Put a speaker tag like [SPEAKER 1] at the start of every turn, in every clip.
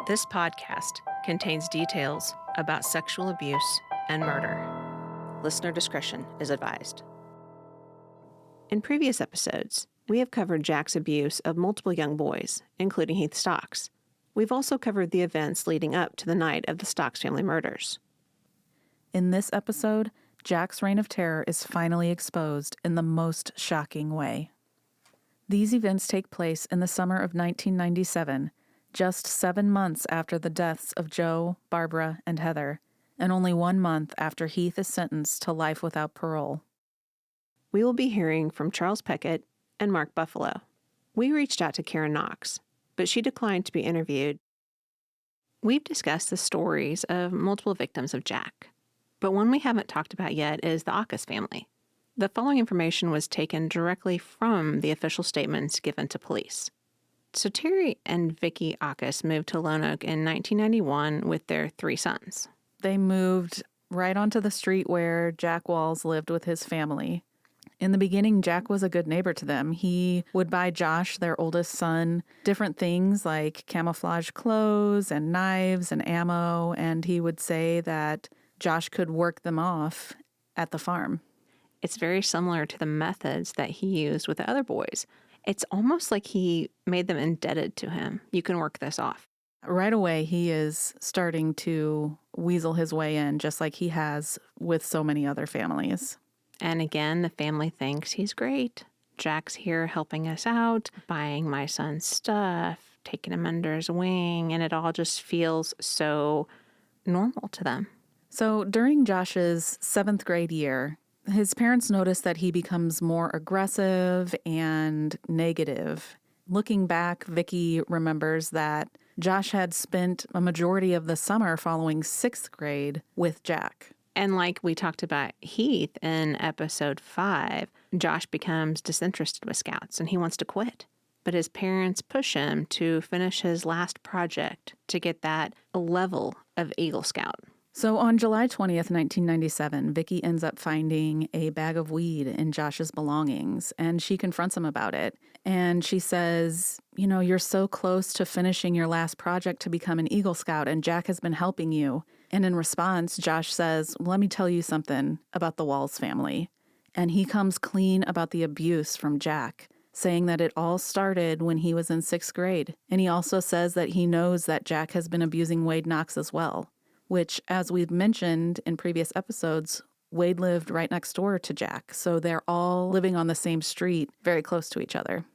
[SPEAKER 1] This podcast contains details about sexual abuse and murder. Listener discretion is advised. In previous episodes, we have covered Jack's abuse of multiple young boys, including Heath Stocks. We've also covered the events leading up to the night of the Stocks family murders.
[SPEAKER 2] In this episode, Jack's reign of terror is finally exposed in the most shocking way. These events take place in the summer of 1997, just 7 months after the deaths of Joe, Barbara, and Heather, and only 1 month after Heath is sentenced to life without parole.
[SPEAKER 1] We will be hearing from Charles Peckat and Mark Buffalo. We reached out to Karen Knox, but she declined to be interviewed. We've discussed the stories of multiple victims of Jack, but one we haven't talked about yet is the Aukus family. The following information was taken directly from the official statements given to police. So Terry and Vicky Aukus moved to Lonoke in 1991 with their 3 sons.
[SPEAKER 2] They moved right onto the street where Jack Walls lived with his family. In the beginning, Jack was a good neighbor to them. He would buy Josh, their oldest son, different things like camouflage clothes and knives and ammo, and he would say that Josh could work them off at the farm.
[SPEAKER 1] It's very similar to the methods that he used with the other boys. It's almost like he made them indebted to him. You can work this off.
[SPEAKER 2] Right away, he is starting to weasel his way in, just like he has with so many other families.
[SPEAKER 1] And again, the family thinks he's great. Jack's here helping us out, buying my son's stuff, taking him under his wing, and it all just feels so normal to them.
[SPEAKER 2] So during Josh's 7th grade year, his parents notice that he becomes more aggressive and negative. Looking back, Vicky remembers that Josh had spent a majority of the summer following 6th grade with Jack.
[SPEAKER 1] And like we talked about Heath in episode 5, Josh becomes disinterested with Scouts and he wants to quit. But his parents push him to finish his last project to get that level of Eagle Scout.
[SPEAKER 2] So on July 20th, 1997, Vicky ends up finding a bag of weed in Josh's belongings, and she confronts him about it. And she says, you know, you're so close to finishing your last project to become an Eagle Scout, and Jack has been helping you. And in response, Josh says, let me tell you something about the Walls family. And he comes clean about the abuse from Jack, saying that it all started when he was in 6th grade. And he also says that he knows that Jack has been abusing Wade Knox as well, which, as we've mentioned in previous episodes, Wade lived right next door to Jack. So they're all living on the same street, very close to each other.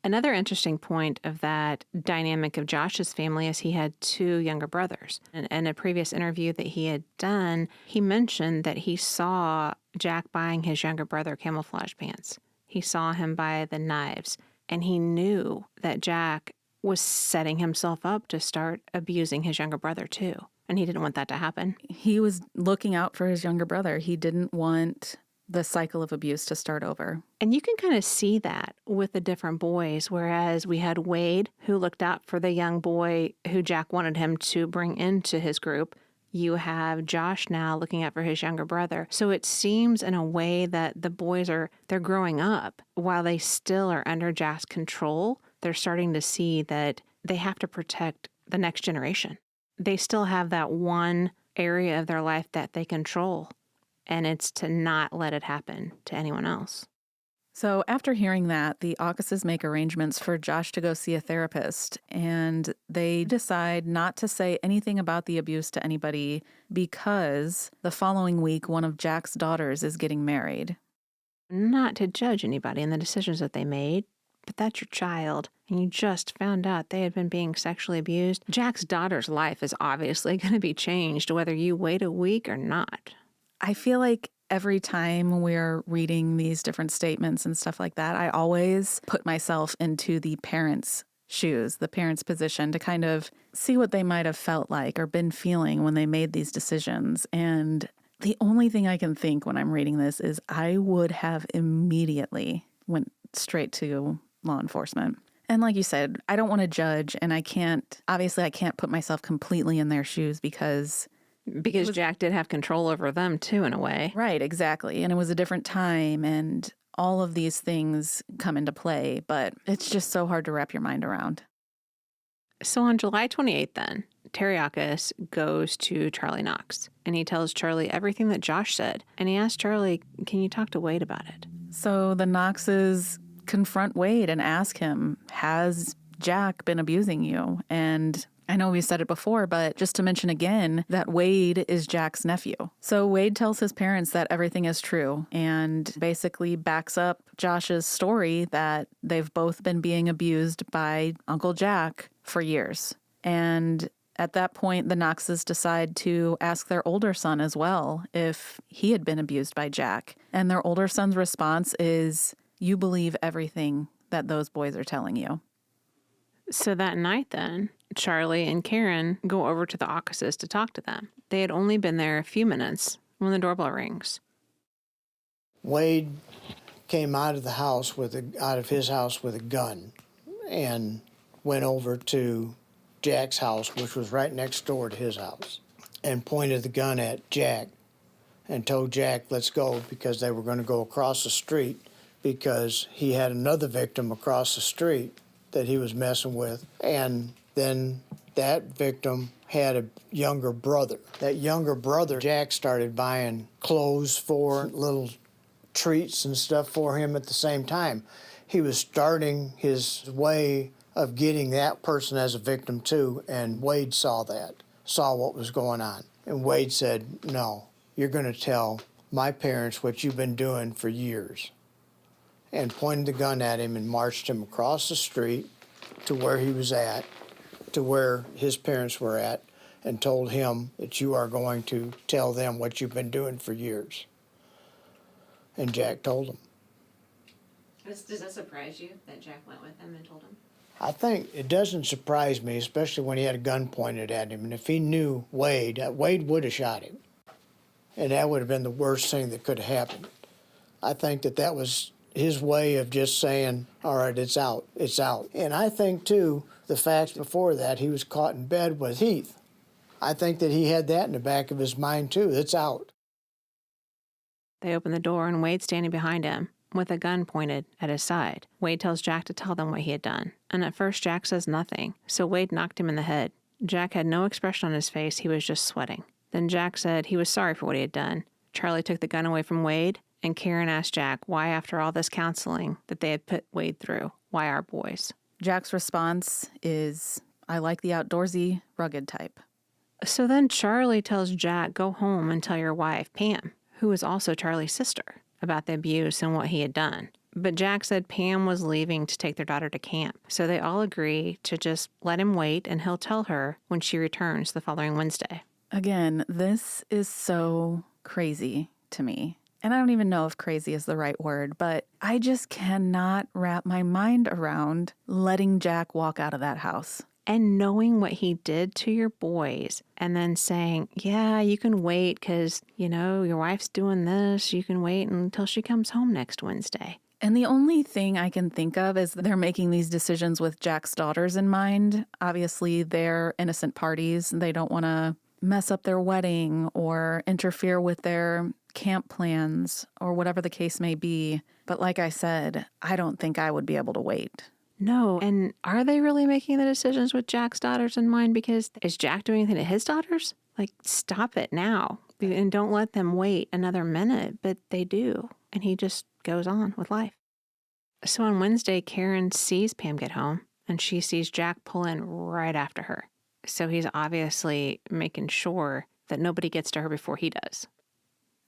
[SPEAKER 1] Another interesting point of that dynamic of Josh's family is he had 2 younger brothers. And in a previous interview that he had done, he mentioned that he saw Jack buying his younger brother camouflage pants. He saw him buy the knives, and he knew that Jack was setting himself up to start abusing his younger brother too. And he didn't want that to happen.
[SPEAKER 2] He was looking out for his younger brother. He didn't want the cycle of abuse to start over.
[SPEAKER 1] And you can kind of see that with the different boys, whereas we had Wade, who looked out for the young boy who Jack wanted him to bring into his group. You have Josh now looking out for his younger brother. So it seems in a way that the boys they're growing up. While they still are under Jack's control, they're starting to see that they have to protect the next generation. They still have that one area of their life that they control, and it's to not let it happen to anyone else.
[SPEAKER 2] So after hearing that, the Aukuses make arrangements for Josh to go see a therapist, and they decide not to say anything about the abuse to anybody because the following week, one of Jack's daughters is getting married.
[SPEAKER 1] Not to judge anybody in the decisions that they made, but that's your child, and you just found out they had been being sexually abused. Jack's daughter's life is obviously going to be changed whether you wait a week or not.
[SPEAKER 2] I feel like every time we're reading these different statements and stuff like that, I always put myself into the parents' shoes, the parents' position, to kind of see what they might have felt like or been feeling when they made these decisions. And the only thing I can think when I'm reading this is I would have immediately went straight to law enforcement. And like you said, I don't want to judge, and I can't put myself completely in their shoes because
[SPEAKER 1] Jack did have control over them too, in a way.
[SPEAKER 2] Right, exactly. And it was a different time, and all of these things come into play, but it's just so hard to wrap your mind around.
[SPEAKER 1] So on July 28th then, Teriakis goes to Charlie Knox, and he tells Charlie everything that Josh said. And he asks Charlie, can you talk to Wade about it?
[SPEAKER 2] So the Knoxes confront Wade and ask him, has Jack been abusing you? And I know we said it before, but just to mention again that Wade is Jack's nephew. So Wade tells his parents that everything is true and basically backs up Josh's story that they've both been being abused by Uncle Jack for years. And at that point, the Knoxes decide to ask their older son as well if he had been abused by Jack. And their older son's response is, you believe everything that those boys are telling you.
[SPEAKER 1] So that night then, Charlie and Karen go over to the Occases to talk to them. They had only been there a few minutes when the doorbell rings.
[SPEAKER 3] Wade came out of his house with a gun and went over to Jack's house, which was right next door to his house, and pointed the gun at Jack and told Jack, let's go, because they were going to go across the street because he had another victim across the street that he was messing with. And then that victim had a younger brother. That younger brother, Jack started buying clothes for, little treats and stuff for him at the same time. He was starting his way of getting that person as a victim too, and Wade saw what was going on. And Wade said, no, you're going to tell my parents what you've been doing for years. And pointed the gun at him and marched him across the street to where he was at, to where his parents were at, and told him that you are going to tell them what you've been doing for years. And Jack told him.
[SPEAKER 1] Does that surprise you that Jack went with him and told him?
[SPEAKER 3] I think it doesn't surprise me, especially when he had a gun pointed at him. And if he knew Wade, Wade would have shot him. And that would have been the worst thing that could have happened. I think that was his way of just saying, all right, it's out. And I think, too, the fact before that he was caught in bed with Heath. I think that he had that in the back of his mind, too. It's out.
[SPEAKER 1] They open the door, and Wade's standing behind him with a gun pointed at his side. Wade tells Jack to tell them what he had done. And at first, Jack says nothing, so Wade knocked him in the head. Jack had no expression on his face. He was just sweating. Then Jack said he was sorry for what he had done. Charlie took the gun away from Wade, and Karen asked Jack why, after all this counseling that they had put Wade through, why our boys?
[SPEAKER 2] Jack's response is, I like the outdoorsy, rugged type.
[SPEAKER 1] So then Charlie tells Jack, go home and tell your wife, Pam, who is also Charlie's sister, about the abuse and what he had done. But Jack said Pam was leaving to take their daughter to camp. So they all agree to just let him wait, and he'll tell her when she returns the following Wednesday.
[SPEAKER 2] Again, this is so crazy to me. And I don't even know if crazy is the right word, but I just cannot wrap my mind around letting Jack walk out of that house.
[SPEAKER 1] And knowing what he did to your boys, and then saying, yeah, you can wait because, your wife's doing this. You can wait until she comes home next Wednesday.
[SPEAKER 2] And the only thing I can think of is they're making these decisions with Jack's daughters in mind. Obviously, they're innocent parties. They don't want to mess up their wedding or interfere with their camp plans or whatever the case may be. But like I said, I don't think I would be able to wait.
[SPEAKER 1] No. And are they really making the decisions with Jack's daughters in mind? Because is Jack doing anything to his daughters? Like, stop it now. And don't let them wait another minute. But they do. And he just goes on with life. So on Wednesday, Karen sees Pam get home, and she sees Jack pull in right after her. So he's obviously making sure that nobody gets to her before he does.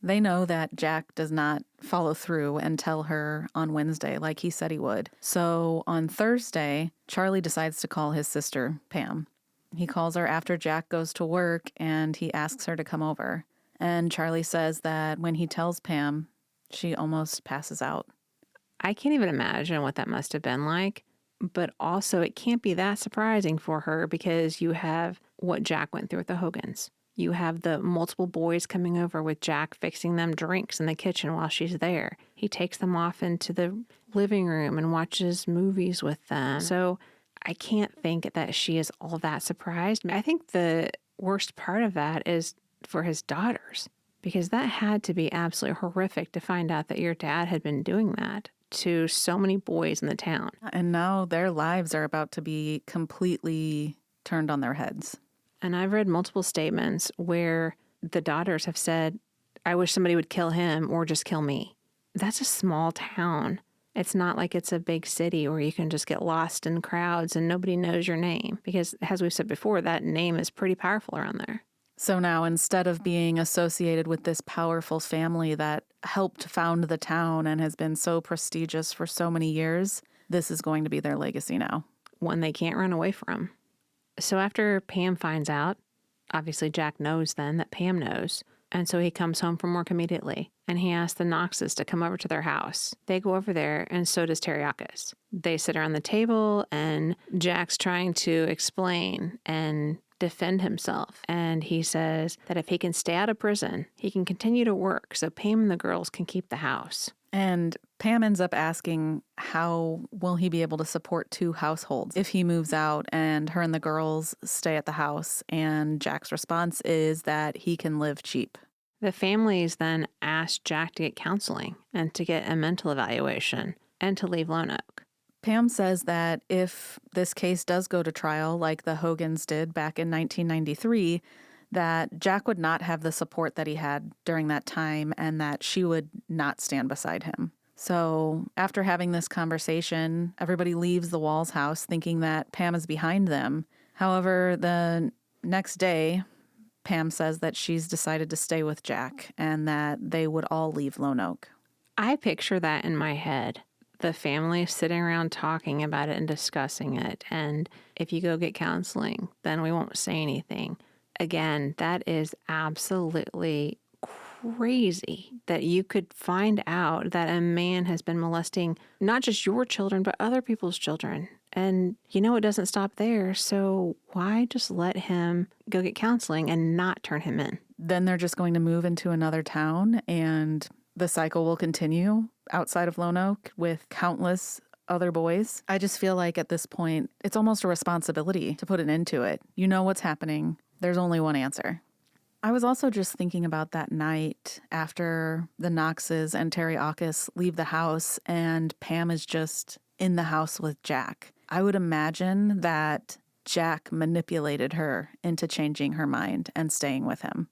[SPEAKER 2] They know that Jack does not follow through and tell her on Wednesday like he said he would. So on Thursday, Charlie decides to call his sister, Pam. He calls her after Jack goes to work, and he asks her to come over. And Charlie says that when he tells Pam, she almost passes out.
[SPEAKER 1] I can't even imagine what that must have been like. But also, it can't be that surprising for her because you have what Jack went through with the Hogans. You have the multiple boys coming over with Jack fixing them drinks in the kitchen while she's there. He takes them off into the living room and watches movies with them. So I can't think that she is all that surprised. I think the worst part of that is for his daughters, because that had to be absolutely horrific to find out that your dad had been doing that to so many boys in the town.
[SPEAKER 2] And now their lives are about to be completely turned on their heads.
[SPEAKER 1] And I've read multiple statements where the daughters have said, I wish somebody would kill him or just kill me. That's a small town. It's not like it's a big city where you can just get lost in crowds and nobody knows your name. Because as we've said before, that name is pretty powerful around there.
[SPEAKER 2] So now, instead of being associated with this powerful family that helped found the town and has been so prestigious for so many years, this is going to be their legacy now.
[SPEAKER 1] One they can't run away from. So after Pam finds out, obviously Jack knows then that Pam knows. And so he comes home from work immediately, and he asks the Knoxes to come over to their house. They go over there, and so does Teriakis. They sit around the table, and Jack's trying to explain and defend himself. And he says that if he can stay out of prison, he can continue to work so Pam and the girls can keep the house.
[SPEAKER 2] And Pam ends up asking how will he be able to support 2 households if he moves out and her and the girls stay at the house. And Jack's response is that he can live cheap.
[SPEAKER 1] The families then asked Jack to get counseling and to get a mental evaluation and to leave Lonoke.
[SPEAKER 2] Pam says that if this case does go to trial, like the Hogans did back in 1993, that Jack would not have the support that he had during that time and that she would not stand beside him. So after having this conversation, everybody leaves the Walls house thinking that Pam is behind them. However, the next day, Pam says that she's decided to stay with Jack and that they would all leave Lonoke.
[SPEAKER 1] I picture that in my head. The family sitting around talking about it and discussing it. And if you go get counseling, then we won't say anything. Again, that is absolutely crazy that you could find out that a man has been molesting not just your children, but other people's children. And you know it doesn't stop there, so why just let him go get counseling and not turn him in?
[SPEAKER 2] Then they're just going to move into another town and the cycle will continue outside of Lonoke with countless other boys. I just feel like at this point, it's almost a responsibility to put an end to it. You know what's happening. There's only one answer. I was also just thinking about that night after the Knoxes and Teriakis leave the house and Pam is just in the house with Jack. I would imagine that Jack manipulated her into changing her mind and staying with him.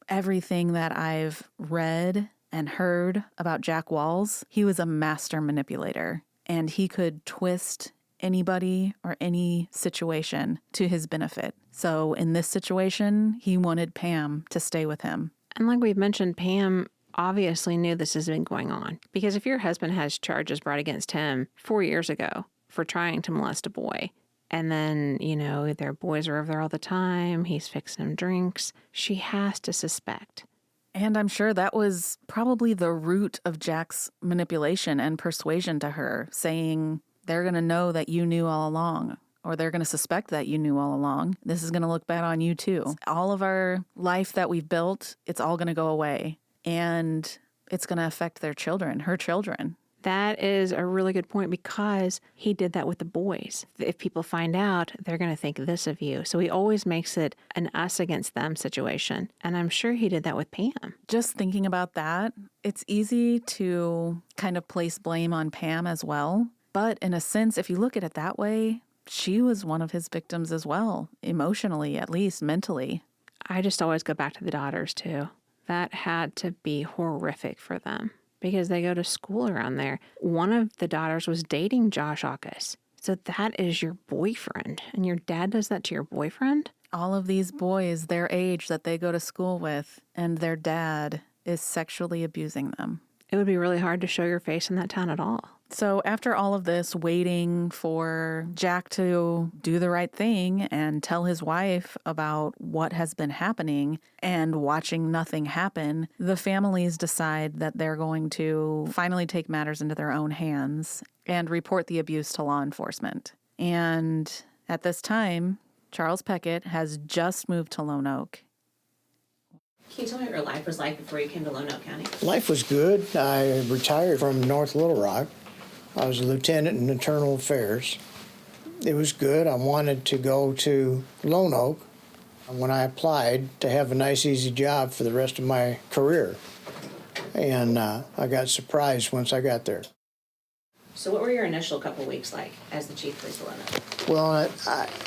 [SPEAKER 2] Everything that I've read and heard about Jack Walls, he was a master manipulator and he could twist anybody or any situation to his benefit. So in this situation, he wanted Pam to stay with him.
[SPEAKER 1] And like we've mentioned, Pam obviously knew this has been going on. Because if your husband has charges brought against him 4 years ago for trying to molest a boy, and then, you know, their boys are over there all the time, he's fixing them drinks, she has to suspect.
[SPEAKER 2] And I'm sure that was probably the root of Jack's manipulation and persuasion to her, saying, they're going to know that you knew all along, or they're going to suspect that you knew all along. This is going to look bad on you too. All of our life that we've built, it's all going to go away. And it's going to affect their children, her children.
[SPEAKER 1] That is a really good point because he did that with the boys. If people find out, they're going to think this of you. So he always makes it an us against them situation. And I'm sure he did that with Pam.
[SPEAKER 2] Just thinking about that, it's easy to kind of place blame on Pam as well. But in a sense, if you look at it that way, she was one of his victims as well, emotionally, at least mentally.
[SPEAKER 1] I just always go back to the daughters too. That had to be horrific for them because they go to school around there. One of the daughters was dating Josh Aukus. So that is your boyfriend, and your dad does that to your boyfriend?
[SPEAKER 2] All of these boys, their age that they go to school with, and their dad is sexually abusing them.
[SPEAKER 1] It would be really hard to show your face in that town at all.
[SPEAKER 2] So after all of this, waiting for Jack to do the right thing and tell his wife about what has been happening and watching nothing happen, the families decide that they're going to finally take matters into their own hands and report the abuse to law enforcement. And at this time, Charles Peckat has just moved to Lonoke.
[SPEAKER 1] Can you tell me what your life was like before you came to Lonoke County?
[SPEAKER 3] Life was good. I retired from North Little Rock. I was a lieutenant in internal affairs. It was good. I wanted to go to Lonoke when I applied to have a nice, easy job for the rest of my career. And I got surprised once I got there.
[SPEAKER 1] So what were your initial couple weeks like as the chief police of Lonoke?
[SPEAKER 3] Well,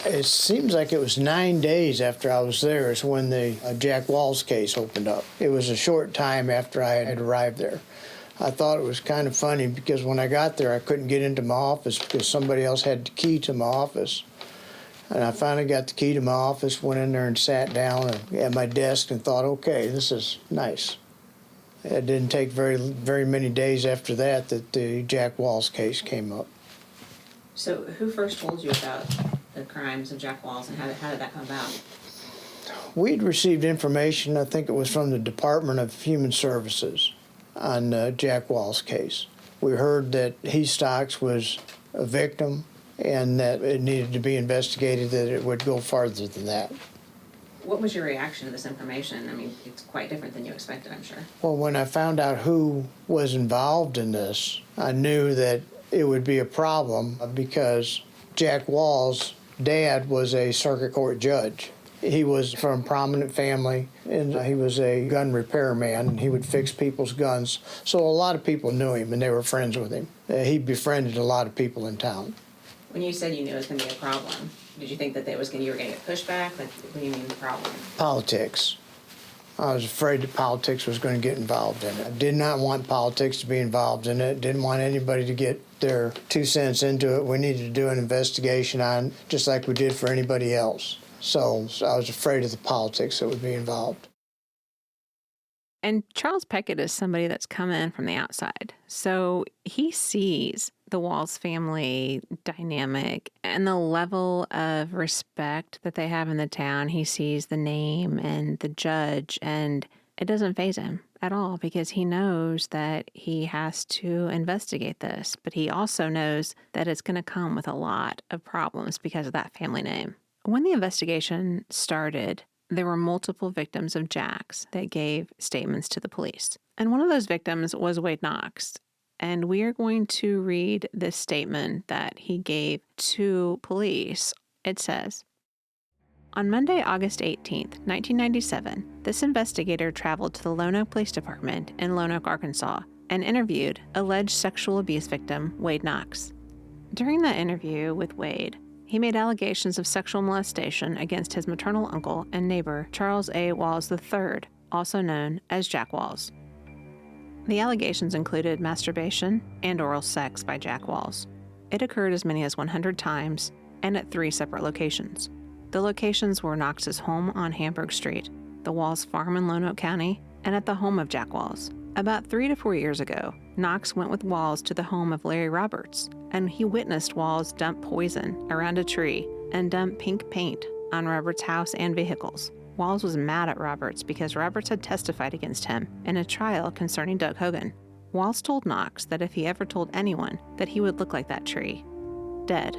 [SPEAKER 3] it seems like it was 9 days after I was there is when the Jack Walls case opened up. It was a short time after I had arrived there. I thought it was kind of funny because when I got there, I couldn't get into my office because somebody else had the key to my office. And I finally got the key to my office, went in there and sat down at my desk and thought, okay, this is nice. It didn't take very many days after that the Jack Walls case came up.
[SPEAKER 1] So who first told you about the crimes of Jack Walls, and how did that come about?
[SPEAKER 3] We'd received information, I think it was from the Department of Human Services, on Jack Walls' case. We heard that Heath Stocks was a victim and that it needed to be investigated, that it would go farther than that.
[SPEAKER 1] What was your reaction to this information? I mean, it's quite different than you expected, I'm sure.
[SPEAKER 3] Well, when I found out who was involved in this, I knew that it would be a problem because Jack Walls' dad was a circuit court judge. He was from a prominent family, and he was a gun repairman, and he would fix people's guns. So a lot of people knew him, and they were friends with him. He befriended a lot of people in town.
[SPEAKER 1] When you said you knew it was going to be a problem, did you think that you were going to get pushback? Like, what do you mean problem?
[SPEAKER 3] Politics. I was afraid that politics was going to get involved in it. I did not want politics to be involved in it. Didn't want anybody to get their 2 cents into it. We needed to do an investigation on it, just like we did for anybody else. So I was afraid of the politics that would be involved.
[SPEAKER 1] And Charles Peckat is somebody that's come in from the outside. So he sees the Walls family dynamic and the level of respect that they have in the town. He sees the name and the judge, and it doesn't faze him at all because he knows that he has to investigate this. But he also knows that it's going to come with a lot of problems because of that family name. When the investigation started, there were multiple victims of Jack's that gave statements to the police. And one of those victims was Wade Knox. And we are going to read this statement that he gave to police. It says, on Monday, August 18th, 1997, this investigator traveled to the Lonoke Police Department in Lonoke, Arkansas, and interviewed alleged sexual abuse victim Wade Knox. During that interview with Wade, he made allegations of sexual molestation against his maternal uncle and neighbor, Charles A. Walls III, also known as Jack Walls. The allegations included masturbation and oral sex by Jack Walls. It occurred as many as 100 times and at 3 separate locations. The locations were Knox's home on Hamburg Street, the Walls farm in Lonoke County, and at the home of Jack Walls. About 3 to 4 years ago, Knox went with Walls to the home of Larry Roberts, and he witnessed Walls dump poison around a tree and dump pink paint on Roberts' house and vehicles. Walls was mad at Roberts because Roberts had testified against him in a trial concerning Doug Hogan. Walls told Knox that if he ever told anyone that he would look like that tree, dead.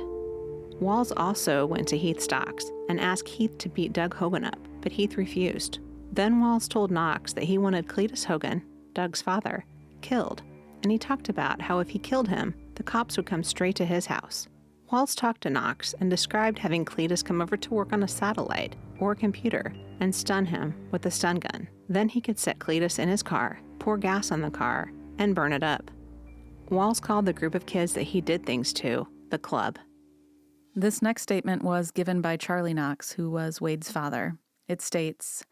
[SPEAKER 1] Walls also went to Heath Stocks and asked Heath to beat Doug Hogan up, but Heath refused. Then Walls told Knox that he wanted Cletus Hogan, Doug's father, killed, and he talked about how if he killed him, the cops would come straight to his house. Walls talked to Knox and described having Cletus come over to work on a satellite or a computer and stun him with a stun gun. Then he could set Cletus in his car, pour gas on the car, and burn it up. Walls called the group of kids that he did things to the club.
[SPEAKER 2] This next statement was given by Charlie Knox, who was Wade's father. It states,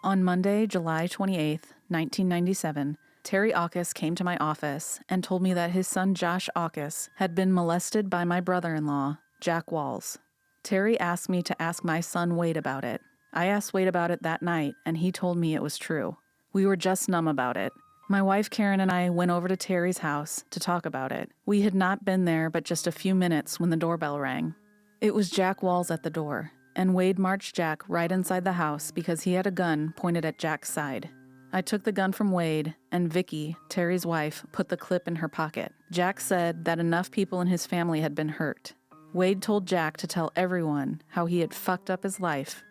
[SPEAKER 2] on Monday, July 28th, 1997, Terry Aukus came to my office and told me that his son Josh Aukus had been molested by my brother-in-law, Jack Walls. Terry asked me to ask my son Wade about it. I asked Wade about it that night, and he told me it was true. We were just numb about it. My wife Karen and I went over to Terry's house to talk about it. We had not been there but just a few minutes when the doorbell rang. It was Jack Walls at the door, and Wade marched Jack right inside the house because he had a gun pointed at Jack's side. I took the gun from Wade, and Vicky, Terry's wife, put the clip in her pocket. Jack said that enough people in his family had been hurt. Wade told Jack to tell everyone how he had fucked up his life.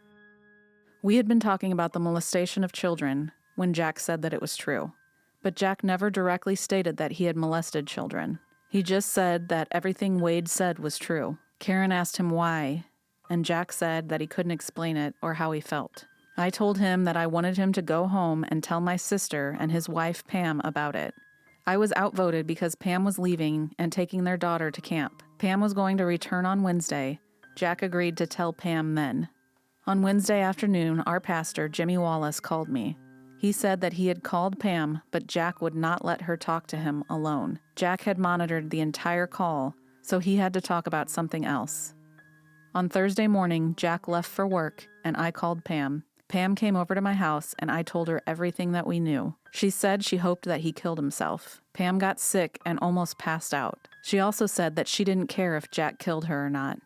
[SPEAKER 2] We had been talking about the molestation of children when Jack said that it was true. But Jack never directly stated that he had molested children. He just said that everything Wade said was true. Karen asked him why, and Jack said that he couldn't explain it or how he felt. I told him that I wanted him to go home and tell my sister and his wife Pam about it. I was outvoted because Pam was leaving and taking their daughter to camp. Pam was going to return on Wednesday. Jack agreed to tell Pam then. On Wednesday afternoon, our pastor, Jimmy Wallace, called me. He said that he had called Pam, but Jack would not let her talk to him alone. Jack had monitored the entire call, so he had to talk about something else. On Thursday morning, Jack left for work, and I called Pam. Pam came over to my house, and I told her everything that we knew. She said she hoped that he killed himself. Pam got sick and almost passed out. She also said that she didn't care if Jack killed her or not.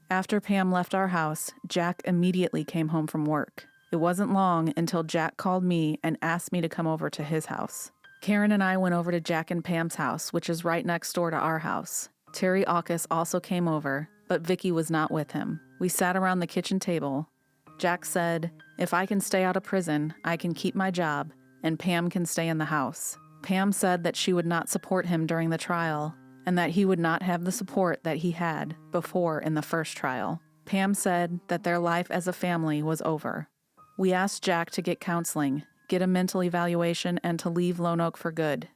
[SPEAKER 2] After Pam left our house, Jack immediately came home from work. It wasn't long until Jack called me and asked me to come over to his house. Karen and I went over to Jack and Pam's house, which is right next door to our house. Terry Aukus also came over, but Vicky was not with him. We sat around the kitchen table. Jack said, "If I can stay out of prison, I can keep my job, and Pam can stay in the house." Pam said that she would not support him during the trial, and that he would not have the support that he had before in the first trial. Pam said that their life as a family was over. We asked Jack to get counseling, get a mental evaluation, and to leave Lonoke for good.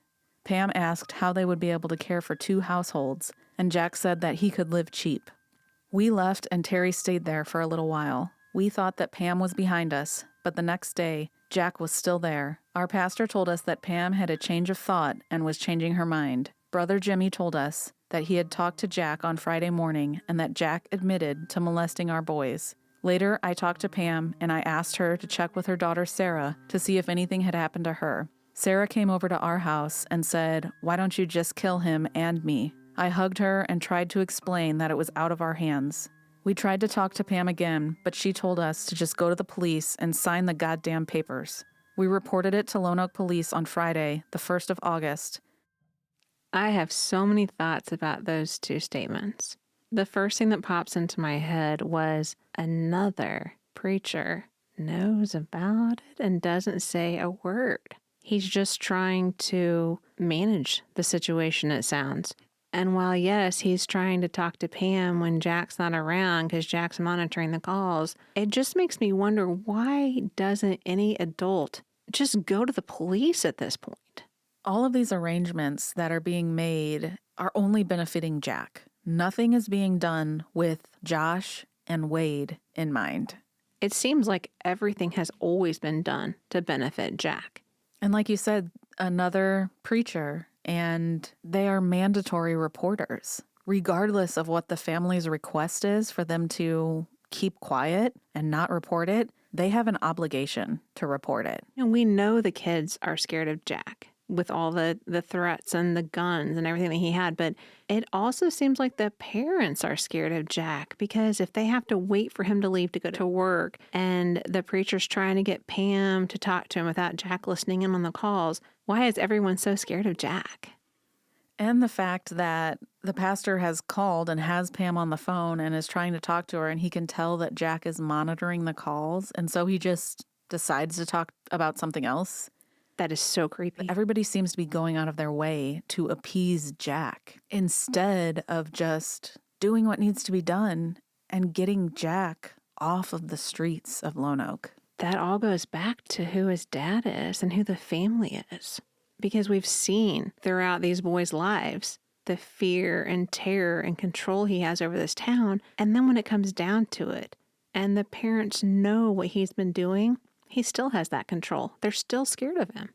[SPEAKER 2] Pam asked how they would be able to care for 2 households, and Jack said that he could live cheap. We left and Terry stayed there for a little while. We thought that Pam was behind us, but the next day, Jack was still there. Our pastor told us that Pam had a change of thought and was changing her mind. Brother Jimmy told us that he had talked to Jack on Friday morning and that Jack admitted to molesting our boys. Later, I talked to Pam and I asked her to check with her daughter Sarah to see if anything had happened to her. Sarah came over to our house and said, "Why don't you just kill him and me?" I hugged her and tried to explain that it was out of our hands. We tried to talk to Pam again, but she told us to just go to the police and sign the goddamn papers. We reported it to Lonoke Police on Friday, the 1st of August.
[SPEAKER 1] I have so many thoughts about those 2 statements. The first thing that pops into my head was another preacher knows about it and doesn't say a word. He's just trying to manage the situation, it sounds. And while, yes, he's trying to talk to Pam when Jack's not around because Jack's monitoring the calls, it just makes me wonder, why doesn't any adult just go to the police at this point?
[SPEAKER 2] All of these arrangements that are being made are only benefiting Jack. Nothing is being done with Josh and Wade in mind.
[SPEAKER 1] It seems like everything has always been done to benefit Jack.
[SPEAKER 2] And like you said, another preacher, and they are mandatory reporters. Regardless of what the family's request is for them to keep quiet and not report it, they have an obligation to report it.
[SPEAKER 1] And we know the kids are scared of Jack with all the threats and the guns and everything that he had. But it also seems like the parents are scared of Jack, because if they have to wait for him to leave to go to work and the preacher's trying to get Pam to talk to him without Jack listening in on the calls, why is everyone so scared of Jack?
[SPEAKER 2] And the fact that the pastor has called and has Pam on the phone and is trying to talk to her, and he can tell that Jack is monitoring the calls, and so he just decides to talk about something else.
[SPEAKER 1] That is so creepy.
[SPEAKER 2] Everybody seems to be going out of their way to appease Jack instead of just doing what needs to be done and getting Jack off of the streets of Lonoke.
[SPEAKER 1] That all goes back to who his dad is and who the family is. Because we've seen throughout these boys' lives the fear and terror and control he has over this town. And then when it comes down to it, and the parents know what he's been doing, he still has that control. They're still scared of him.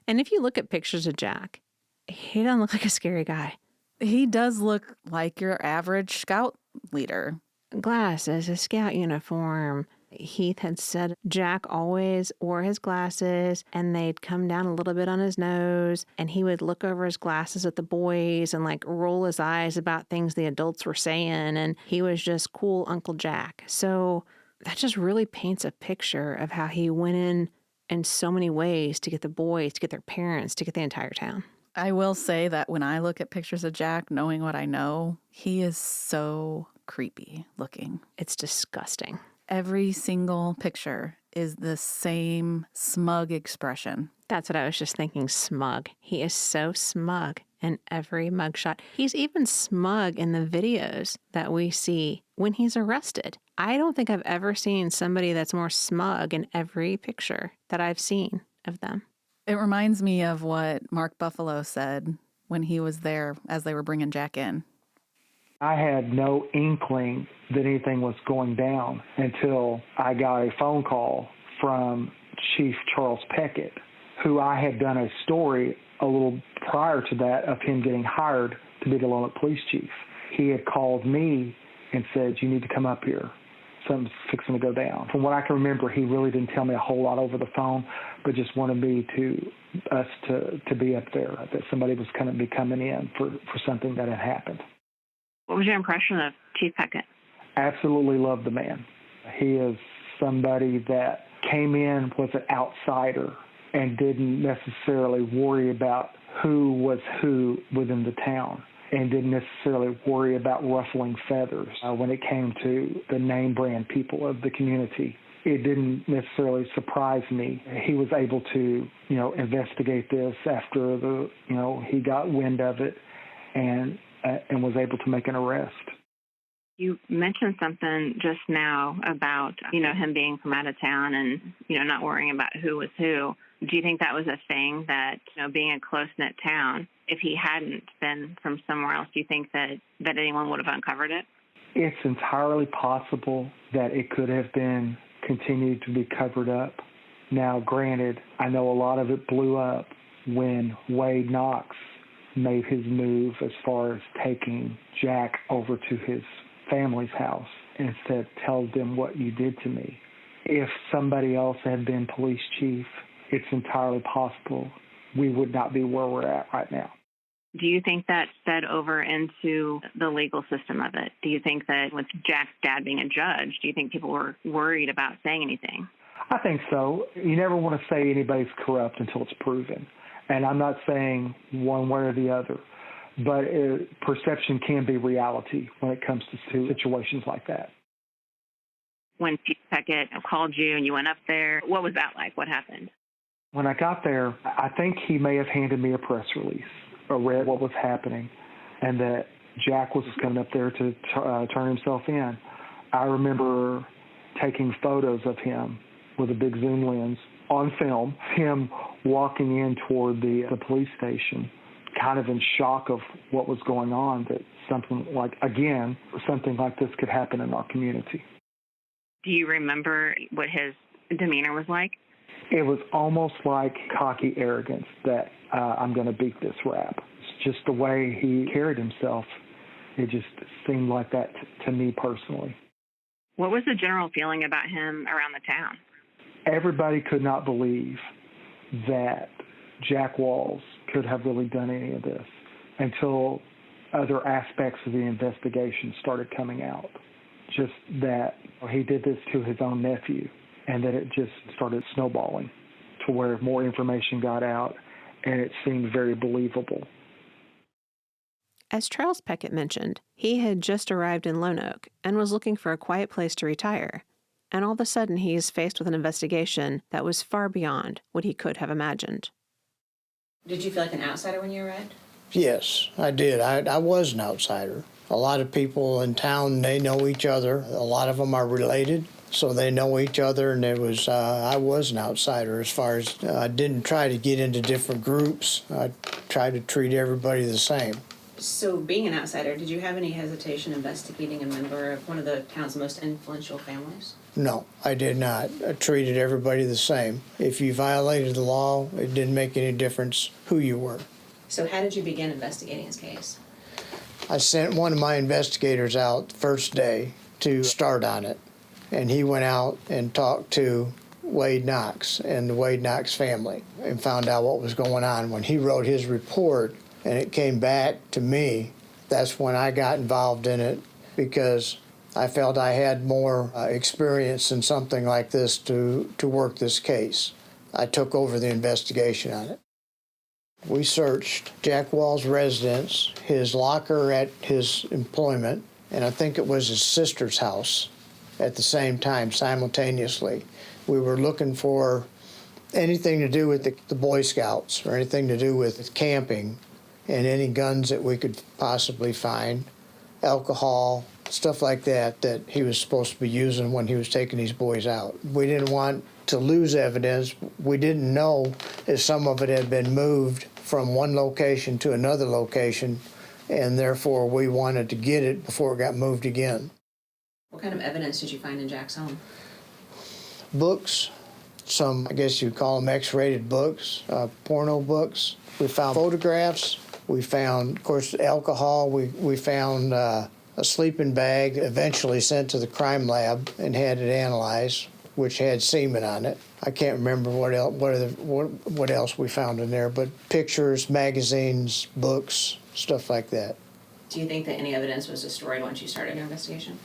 [SPEAKER 1] And if you look at pictures of Jack, he doesn't look like a scary guy.
[SPEAKER 2] He does look like your average scout leader.
[SPEAKER 1] Glasses, a scout uniform. Heath had said Jack always wore his glasses and they'd come down a little bit on his nose, and he would look over his glasses at the boys and like roll his eyes about things the adults were saying, and he was just cool Uncle Jack. So that just really paints a picture of how he went in so many ways to get the boys, to get their parents, to get the entire town.
[SPEAKER 2] I will say that when I look at pictures of Jack, knowing what I know, he is so creepy looking.
[SPEAKER 1] It's disgusting.
[SPEAKER 2] Every single picture is the same smug expression.
[SPEAKER 1] That's what I was just thinking, smug. He is so smug in every mugshot. He's even smug in the videos that we see when he's arrested. I don't think I've ever seen somebody that's more smug in every picture that I've seen of them.
[SPEAKER 2] It reminds me of what Mark Buffalo said when he was there as they were bringing Jack in.
[SPEAKER 4] I had no inkling that anything was going down until I got a phone call from Chief Charles Peckat, who I had done a story a little prior to that of him getting hired to be the Lonoke police chief. He had called me and said, "You need to come up here. Something's fixing to go down." From what I can remember, he really didn't tell me a whole lot over the phone, but just wanted us to be up there, that somebody was going to be coming in for something that had happened.
[SPEAKER 1] What was your impression of Chief Peckat?
[SPEAKER 4] Absolutely loved the man. He is somebody that came in, was an outsider, and didn't necessarily worry about who was who within the town, and didn't necessarily worry about ruffling feathers when it came to the name brand people of the community. It didn't necessarily surprise me. He was able to, investigate this after he got wind of it and was able to make an arrest.
[SPEAKER 1] You mentioned something just now about, him being from out of town and, not worrying about who was who. Do you think that was a thing that, being a close-knit town, if he hadn't been from somewhere else, do you think that anyone would have uncovered it?
[SPEAKER 4] It's entirely possible that it could have been continued to be covered up. Now, granted, I know a lot of it blew up when Wade Knox made his move as far as taking Jack over to his family's house and said, "Tell them what you did to me." If somebody else had been police chief, it's entirely possible we would not be where we're at right now.
[SPEAKER 1] Do you think that fed over into the legal system of it? Do you think that with Jack's dad being a judge, do you think people were worried about saying anything?
[SPEAKER 4] I think so. You never want to say anybody's corrupt until it's proven. And I'm not saying one way or the other, but perception can be reality when it comes to situations like that.
[SPEAKER 1] When Chief Peckat called you and you went up there, what was that like? What happened?
[SPEAKER 4] When I got there, I think he may have handed me a press release or read what was happening, and that Jack was coming up there to turn himself in. I remember taking photos of him with a big zoom lens on film, him walking in toward the police station, kind of in shock of what was going on, that something like this could happen in our community.
[SPEAKER 1] Do you remember what his demeanor was like?
[SPEAKER 4] It was almost like cocky arrogance that I'm going to beat this rap. It's just the way he carried himself. It just seemed like that to me personally.
[SPEAKER 1] What was the general feeling about him around the town?
[SPEAKER 4] Everybody could not believe that Jack Walls could have really done any of this until other aspects of the investigation started coming out. Just that he did this to his own nephew, and that it just started snowballing to where more information got out, and it seemed very believable.
[SPEAKER 1] As Charles Peckat mentioned, he had just arrived in Lonoke and was looking for a quiet place to retire. And all of a sudden, he is faced with an investigation that was far beyond what he could have imagined.
[SPEAKER 5] Did you feel like an outsider when you arrived?
[SPEAKER 3] Yes, I did. I was an outsider. A lot of people in town, they know each other. A lot of them are related, so they know each other. And I was an outsider as far as I didn't try to get into different groups. I tried to treat everybody the same.
[SPEAKER 5] So being an outsider, did you have any hesitation investigating a member of one of the town's most influential families?
[SPEAKER 3] No, I did not. I treated everybody the same. If you violated the law, it didn't make any difference who you were.
[SPEAKER 5] So how did you begin investigating his case?
[SPEAKER 3] I sent one of my investigators out the first day to start on it, and he went out and talked to Wade Knox and the Wade Knox family and found out what was going on. When he wrote his report and it came back to me, that's when I got involved in it, because I felt I had more experience in something like this to work this case. I took over the investigation on it. We searched Jack Wall's residence, his locker at his employment, and I think it was his sister's house at the same time, simultaneously. We were looking for anything to do with the Boy Scouts or anything to do with camping, and any guns that we could possibly find, alcohol, stuff like that that he was supposed to be using when he was taking these boys out. We didn't want to lose evidence. We didn't know if some of it had been moved from one location to another location, and therefore we wanted to get it before it got moved again.
[SPEAKER 5] What kind of evidence did you find in Jack's home?
[SPEAKER 3] Books, some, I guess you'd call them X-rated books, porno books. We found photographs. We found, of course, alcohol. We found a sleeping bag eventually sent to the crime lab and had it analyzed, which had semen on it. I can't remember what else we found in there, but pictures, magazines, books, stuff like that.
[SPEAKER 5] Do you think that any evidence was destroyed once you started your investigation?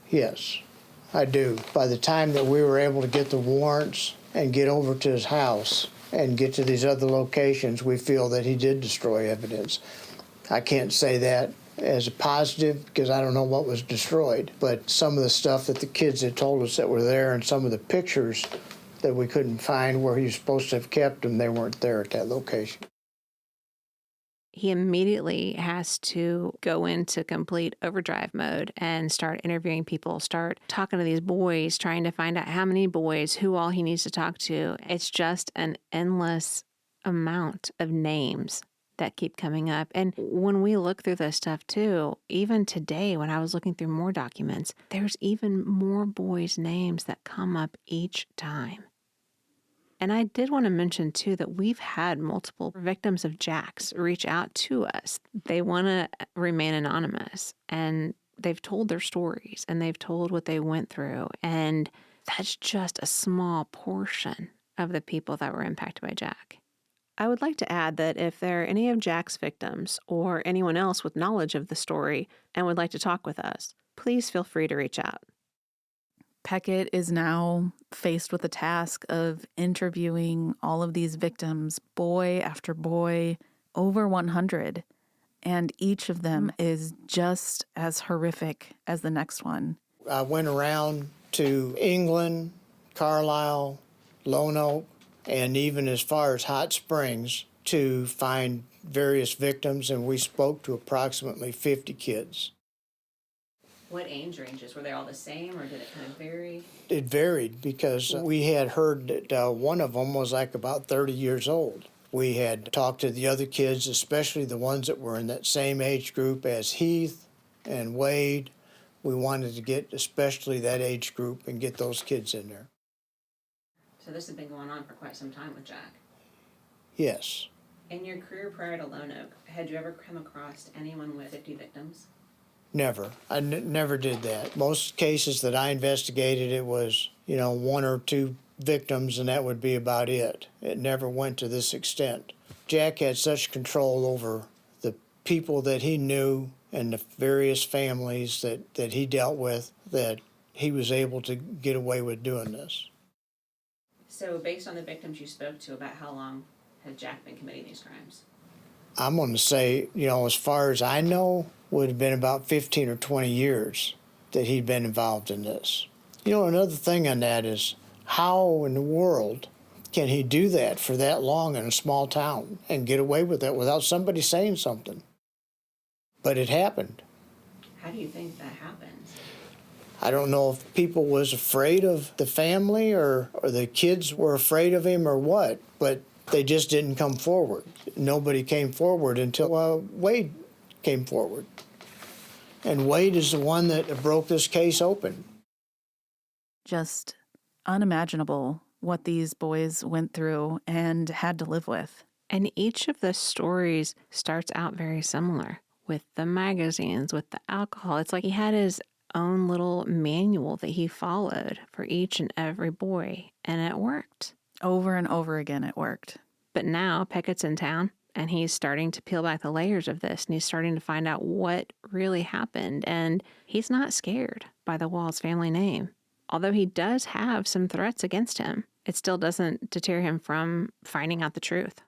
[SPEAKER 3] Yes, I do. By the time that we were able to get the warrants and get over to his house and get to these other locations, we feel that he did destroy evidence. I can't say that as a positive because I don't know what was destroyed, but some of the stuff that the kids had told us that were there and some of the pictures that we couldn't find where he was supposed to have kept them, they weren't there at that location.
[SPEAKER 1] He immediately has to go into complete overdrive mode and start interviewing people, start talking to these boys, trying to find out how many boys, who all he needs to talk to. It's just an endless amount of names that keep coming up. And when we look through this stuff too, even today when I was looking through more documents, there's even more boys' names that come up each time. And I did want to mention, too, that we've had multiple victims of Jack's reach out to us. They want to remain anonymous, and they've told their stories, and they've told what they went through. And that's just a small portion of the people that were impacted by Jack. I would like to add that if there are any of Jack's victims or anyone else with knowledge of the story and would like to talk with us, please feel free to reach out.
[SPEAKER 2] Peckat is now faced with the task of interviewing all of these victims, boy after boy, over 100. And each of them is just as horrific as the next one.
[SPEAKER 3] I went around to England, Carlisle, Lonoke, and even as far as Hot Springs to find various victims, and we spoke to approximately 50 kids.
[SPEAKER 5] What age ranges? Were they all the same, or did it kind of vary?
[SPEAKER 3] It varied because we had heard that one of them was like about 30 years old. We had talked to the other kids, especially the ones that were in that same age group as Heath and Wade. We wanted to get especially that age group and get those kids in there.
[SPEAKER 5] So this has been going on for quite some time with Jack.
[SPEAKER 3] Yes.
[SPEAKER 5] In your career prior to Lonoke, had you ever come across anyone with 50 victims?
[SPEAKER 3] Never. I never did that. Most cases that I investigated, it was, one or two victims, and that would be about it. It never went to this extent. Jack had such control over the people that he knew and the various families that he dealt with that he was able to get away with doing this.
[SPEAKER 5] So based on the victims you spoke to, about how long had Jack been committing these crimes?
[SPEAKER 3] I'm going to say, as far as I know, would have been about 15 or 20 years that he'd been involved in this. Another thing on that is how in the world can he do that for that long in a small town and get away with it without somebody saying something? But it happened.
[SPEAKER 5] How do you think that happens?
[SPEAKER 3] I don't know if people was afraid of the family or the kids were afraid of him or what, but they just didn't come forward. Nobody came forward until Wade came forward. And Wade is the one that broke this case open.
[SPEAKER 2] Just unimaginable what these boys went through and had to live with.
[SPEAKER 1] And each of the stories starts out very similar with the magazines, with the alcohol. It's like he had his own little manual that he followed for each and every boy, and it worked.
[SPEAKER 2] Over and over again, it worked.
[SPEAKER 1] But now Peckat's in town, and he's starting to peel back the layers of this, and he's starting to find out what really happened. And he's not scared by the Walls family name. Although he does have some threats against him, it still doesn't deter him from finding out the truth.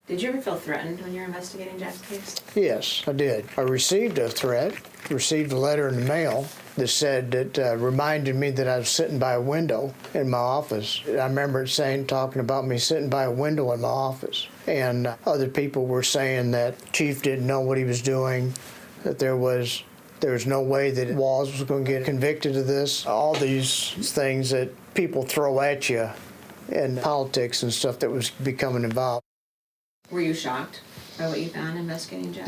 [SPEAKER 5] Did you ever feel threatened when you were investigating Jack's case?
[SPEAKER 3] Yes, I did. I received a threat, received a letter in the mail that said that reminded me that I was sitting by a window in my office. I remember it talking about me sitting by a window in my office. And other people were saying that Chief didn't know what he was doing, that there was There's no way that Walls was going to get convicted of this. All these things that people throw at you in politics and stuff that was becoming involved.
[SPEAKER 5] Were you shocked by what you found investigating Jack?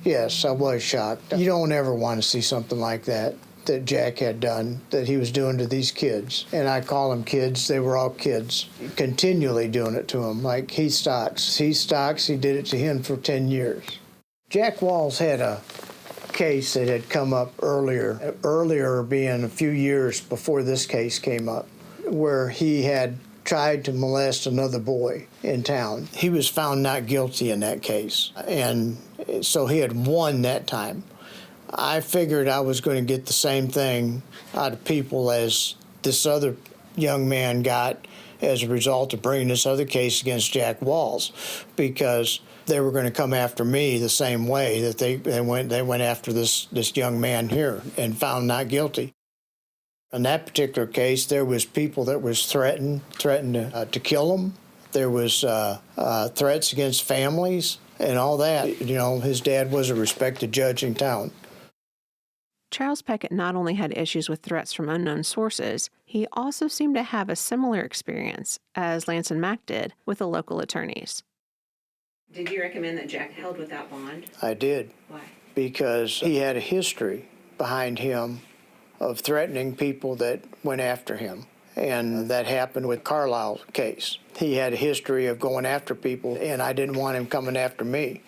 [SPEAKER 3] Yes, I was shocked. You don't ever want to see something like that Jack had done, that he was doing to these kids. And I call them kids, they were all kids. Continually doing it to them, like Heath Stocks. Heath Stocks, he did it to him for 10 years. Jack Walls had a case that had come up earlier being a few years before this case came up, where he had tried to molest another boy in town. He was found not guilty in that case, and so he had won that time. I figured I was going to get the same thing out of people as this other young man got as a result of bringing this other case against Jack Walls, because they were going to come after me the same way that they went after this young man here and found not guilty. In that particular case, there was people that was threatened to kill him. There was threats against families and all that. You know, his dad was a respected judge in town.
[SPEAKER 1] Charles Peckat not only had issues with threats from unknown sources, he also seemed to have a similar experience, as Lance and Mac did, with the local attorneys.
[SPEAKER 5] Did you recommend that Jack held without bond?
[SPEAKER 3] I did.
[SPEAKER 5] Why?
[SPEAKER 3] Because he had a history behind him of threatening people that went after him. And that happened with Carlisle's case. He had a history of going after people, and I didn't want him coming after me.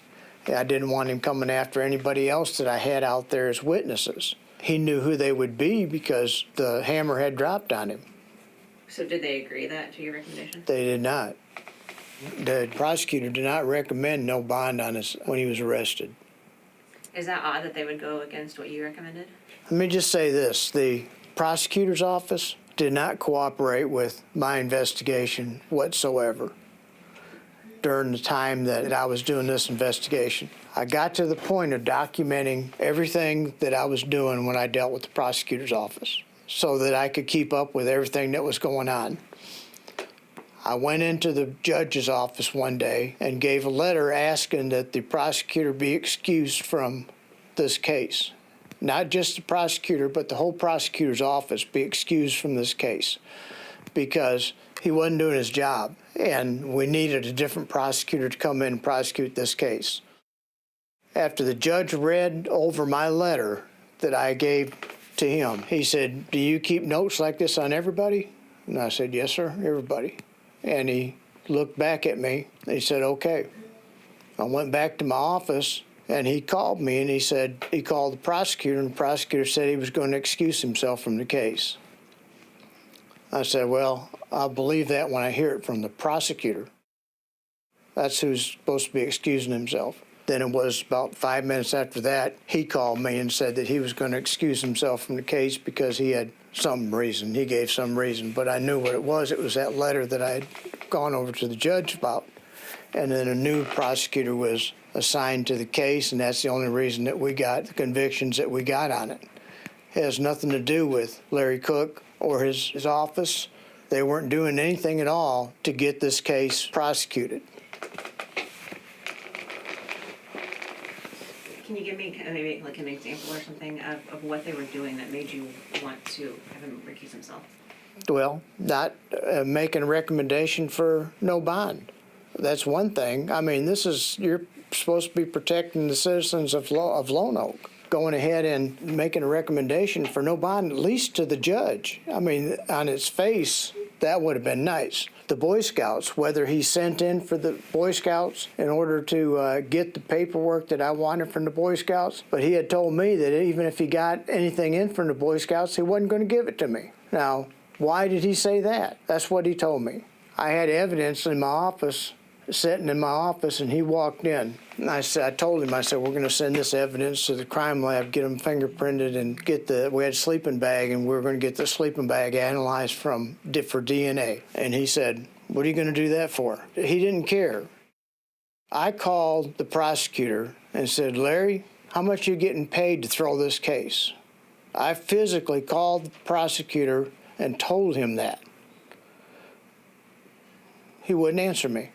[SPEAKER 3] I didn't want him coming after anybody else that I had out there as witnesses. He knew who they would be because the hammer had dropped on him.
[SPEAKER 5] So did they agree that to your recommendation?
[SPEAKER 3] They did not. The prosecutor did not recommend no bond on us when he was arrested.
[SPEAKER 5] Is that odd that they would go against what you recommended?
[SPEAKER 3] Let me just say this. The prosecutor's office did not cooperate with my investigation whatsoever during the time that I was doing this investigation. I got to the point of documenting everything that I was doing when I dealt with the prosecutor's office so that I could keep up with everything that was going on. I went into the judge's office one day and gave a letter asking that the prosecutor be excused from this case. Not just the prosecutor, but the whole prosecutor's office be excused from this case because he wasn't doing his job, and we needed a different prosecutor to come in and prosecute this case. After the judge read over my letter that I gave to him, he said, "Do you keep notes like this on everybody?" And I said, "Yes, sir, everybody." And he looked back at me, and he said, "Okay." I went back to my office, and he called me, and he said he called the prosecutor, and the prosecutor said he was going to excuse himself from the case. I said, "Well, I'll believe that when I hear it from the prosecutor. That's who's supposed to be excusing himself." Then it was about 5 minutes after that, he called me and said that he was going to excuse himself from the case because he had some reason. He gave some reason, but I knew what it was. It was that letter that I had gone over to the judge about. And then a new prosecutor was assigned to the case, and that's the only reason that we got the convictions that we got on it. It has nothing to do with Larry Cook or his office. They weren't doing anything at all to get this case prosecuted.
[SPEAKER 5] Can you give me maybe like an example or something of what they were doing that made you want to have him recuse himself?
[SPEAKER 3] Well, not making a recommendation for no bond. That's one thing. I mean, you're supposed to be protecting the citizens of Lonoke. Going ahead and making a recommendation for no bond, at least to the judge. I mean, on its face, that would have been nice. The Boy Scouts, whether he sent in for the Boy Scouts in order to get the paperwork that I wanted from the Boy Scouts, but he had told me that even if he got anything in from the Boy Scouts, he wasn't going to give it to me. Now, why did he say that? That's what he told me. I had evidence in my office, sitting in my office, and he walked in. And I told him, we're going to send this evidence to the crime lab, get them fingerprinted, and we had a sleeping bag, and we were going to get the sleeping bag analyzed for DNA. And he said, "What are you going to do that for?" He didn't care. I called the prosecutor and said, "Larry, how much are you getting paid to throw this case?" I physically called the prosecutor and told him that. He wouldn't answer me.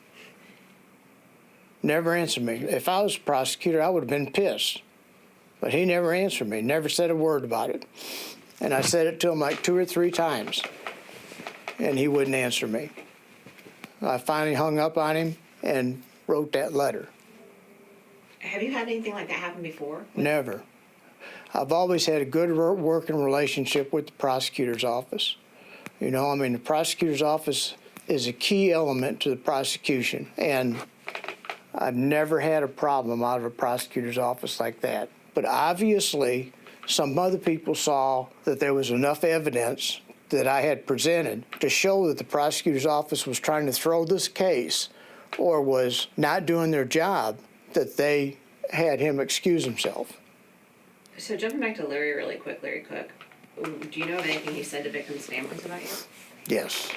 [SPEAKER 3] Never answered me. If I was a prosecutor, I would have been pissed. But he never answered me, never said a word about it. And I said it to him like 2 or 3 times, and he wouldn't answer me. I finally hung up on him and wrote that letter.
[SPEAKER 5] Have you had anything like that happen before?
[SPEAKER 3] Never. I've always had a good working relationship with the prosecutor's office. You know, I mean, the prosecutor's office is a key element to the prosecution, and I've never had a problem out of a prosecutor's office like that. But obviously, some other people saw that there was enough evidence that I had presented to show that the prosecutor's office was trying to throw this case or was not doing their job, that they had him excuse himself.
[SPEAKER 5] So jumping back to Larry really quick, Larry Cook, do you know of anything he said to victims' families about you?
[SPEAKER 3] Yes,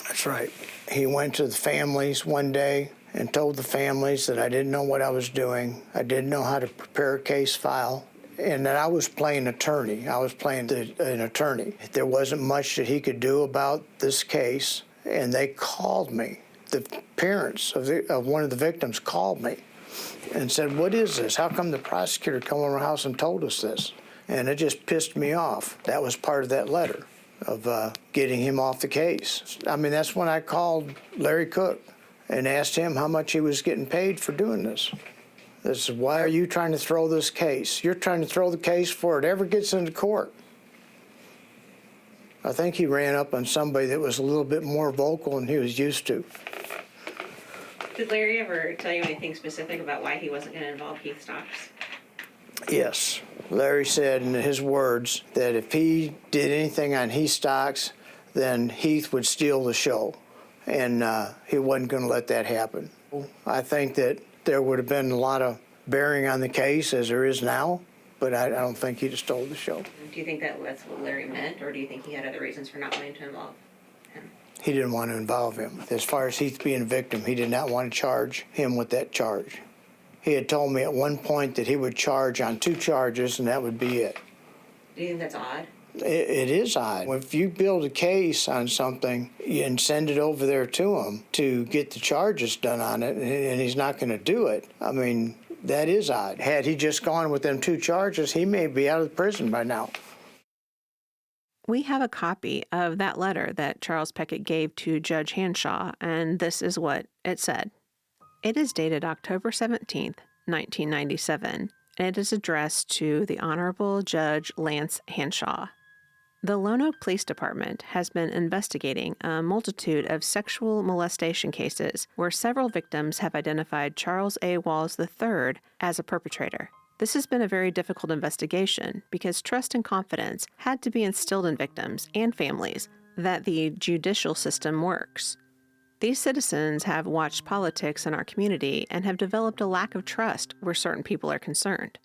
[SPEAKER 3] that's right. He went to the families one day and told the families that I didn't know what I was doing. I didn't know how to prepare a case file, and that I was playing attorney. I was playing an attorney. There wasn't much that he could do about this case, and they called me. The parents of one of the victims called me and said, "What is this? How come the prosecutor come over our house and told us this?" And it just pissed me off. That was part of that letter of getting him off the case. I mean, that's when I called Larry Cook and asked him how much he was getting paid for doing this. This is, why are you trying to throw this case? You're trying to throw the case before it ever gets into court. I think he ran up on somebody that was a little bit more vocal than he was used to.
[SPEAKER 5] Did Larry ever tell you anything specific about why he wasn't going to involve Heath Stocks?
[SPEAKER 3] Yes. Larry said in his words that if he did anything on Heath Stocks, then Heath would steal the show, and he wasn't going to let that happen. I think that there would have been a lot of bearing on the case as there is now, but I don't think he'd have stole the show.
[SPEAKER 5] Do you think that that's what Larry meant, or do you think he had other reasons for not wanting to involve him?
[SPEAKER 3] He didn't want to involve him. As far as Heath being a victim, he did not want to charge him with that charge. He had told me at one point that he would charge on 2 charges, and that would be it.
[SPEAKER 5] Do you think that's odd?
[SPEAKER 3] It is odd. If you build a case on something and send it over there to him to get the charges done on it, and he's not going to do it, I mean, that is odd. Had he just gone with them 2 charges, he may be out of prison by now.
[SPEAKER 1] We have a copy of that letter that Charles Peckat gave to Judge Hanshaw, and this is what it said. It is dated October 17th, 1997, and it is addressed to the Honorable Judge Lance Hanshaw. The Lonoke Police Department has been investigating a multitude of sexual molestation cases where several victims have identified Charles A. Walls III as a perpetrator. This has been a very difficult investigation because trust and confidence had to be instilled in victims and families that the judicial system works. These citizens have watched politics in our community and have developed a lack of trust where certain people are concerned.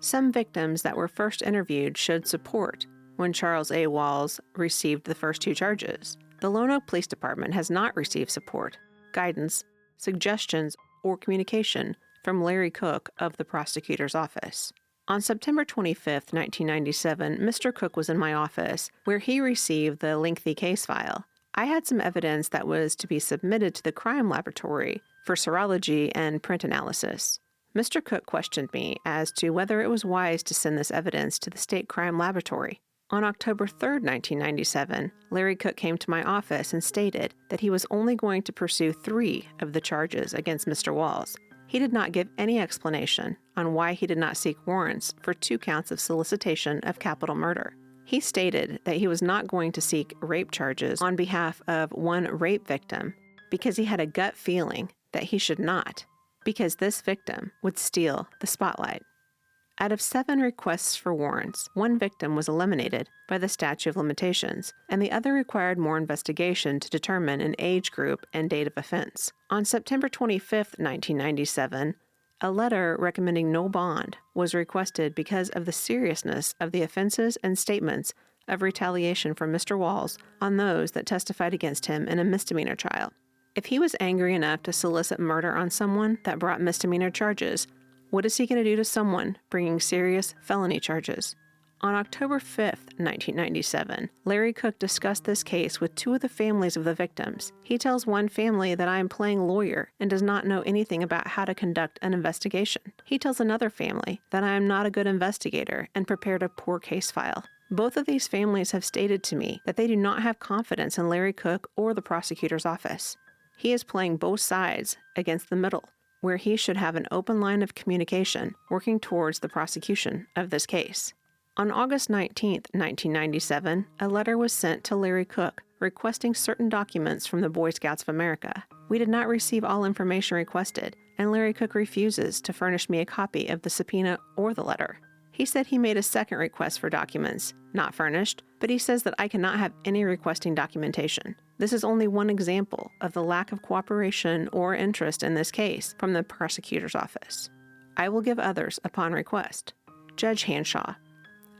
[SPEAKER 1] Some victims that were first interviewed showed support when Charles A. Walls received the first 2 charges. The Lonoke Police Department has not received support, guidance, suggestions, or communication from Larry Cook of the prosecutor's office. On September 25th, 1997, Mr. Cook was in my office where he received the lengthy case file. I had some evidence that was to be submitted to the crime laboratory for serology and print analysis. Mr. Cook questioned me as to whether it was wise to send this evidence to the state crime laboratory. On October 3rd, 1997, Larry Cook came to my office and stated that he was only going to pursue 3 of the charges against Mr. Walls. He did not give any explanation on why he did not seek warrants for 2 counts of solicitation of capital murder. He stated that he was not going to seek rape charges on behalf of 1 rape victim because he had a gut feeling that he should not, because this victim would steal the spotlight. Out of 7 requests for warrants, 1 victim was eliminated by the statute of limitations, and the other required more investigation to determine an age group and date of offense. On September 25th, 1997, a letter recommending no bond was requested because of the seriousness of the offenses and statements of retaliation from Mr. Walls on those that testified against him in a misdemeanor trial. If he was angry enough to solicit murder on someone that brought misdemeanor charges, what is he going to do to someone bringing serious felony charges? On October 5th, 1997, Larry Cook discussed this case with two of the families of the victims. He tells one family that I am playing lawyer and does not know anything about how to conduct an investigation. He tells another family that I am not a good investigator and prepared a poor case file. Both of these families have stated to me that they do not have confidence in Larry Cook or the prosecutor's office. He is playing both sides against the middle, where he should have an open line of communication working towards the prosecution of this case. On August 19, 1997, a letter was sent to Larry Cook requesting certain documents from the Boy Scouts of America. We did not receive all information requested, and Larry Cook refuses to furnish me a copy of the subpoena or the letter. He said he made a second request for documents, not furnished, but he says that I cannot have any requesting documentation. This is only one example of the lack of cooperation or interest in this case from the prosecutor's office. I will give others upon request. Judge Hanshaw,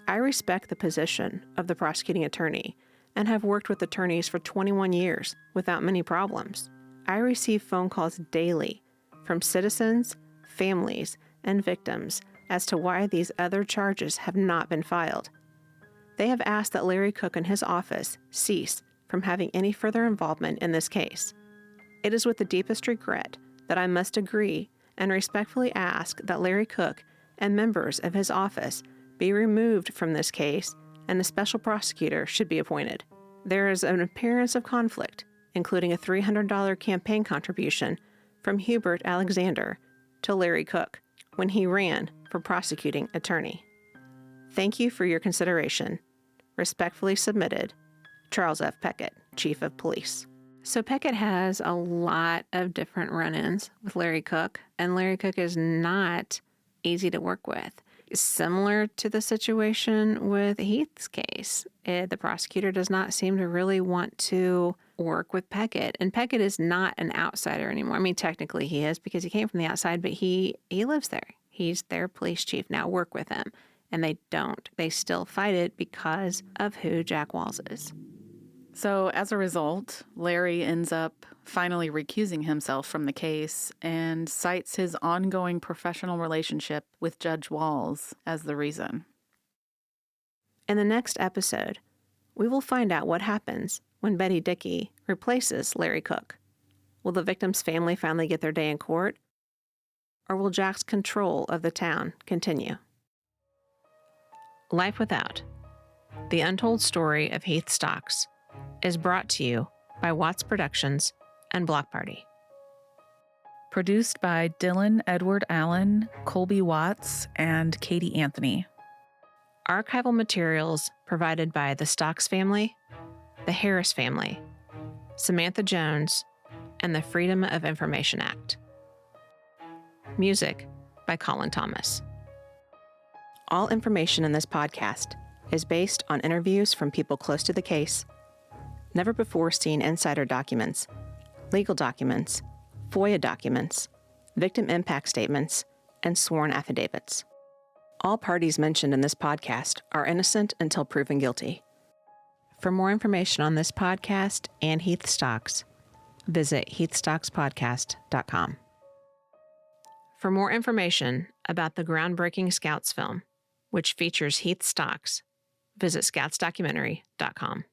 [SPEAKER 1] I respect the position of the prosecuting attorney and have worked with attorneys for 21 years without many problems. I receive phone calls daily from citizens, families, and victims as to why these other charges have not been filed. They have asked that Larry Cook and his office cease from having any further involvement in this case. It is with the deepest regret that I must agree and respectfully ask that Larry Cook and members of his office be removed from this case and a special prosecutor should be appointed. There is an appearance of conflict, including a $300 campaign contribution from Hubert Alexander to Larry Cook when he ran for prosecuting attorney. Thank you for your consideration. Respectfully submitted, Charles F. Peckat, Chief of Police. So Peckat has a lot of different run-ins with Larry Cook, and Larry Cook is not easy to work with. Similar to the situation with Heath's case, the prosecutor does not seem to really want to work with Peckat. And Peckat is not an outsider anymore. I mean, technically he is because he came from the outside, but he lives there. He's their police chief. Now work with him. And they don't. They still fight it because of who Jack Walls is.
[SPEAKER 2] So as a result, Larry ends up finally recusing himself from the case and cites his ongoing professional relationship with Judge Walls as the reason.
[SPEAKER 1] In the next episode, we will find out what happens when Betty Dickey replaces Larry Cook. Will the victim's family finally get their day in court? Or will Jack's control of the town continue? Life Without, the untold story of Heath Stocks, is brought to you by Watts Productions and Block Party.
[SPEAKER 2] Produced by Dylan Edward Allen, Colby Watts, and Katie Anthony.
[SPEAKER 1] Archival materials provided by the Stocks family, the Harris family, Samantha Jones, and the Freedom of Information Act. Music by Colin Thomas. All information in this podcast is based on interviews from people close to the case, never before seen insider documents, legal documents, FOIA documents, victim impact statements, and sworn affidavits. All parties mentioned in this podcast are innocent until proven guilty. For more information on this podcast and Heath Stocks, visit heathstockspodcast.com. For more information about the groundbreaking Scouts film, which features Heath Stocks, visit scoutsdocumentary.com.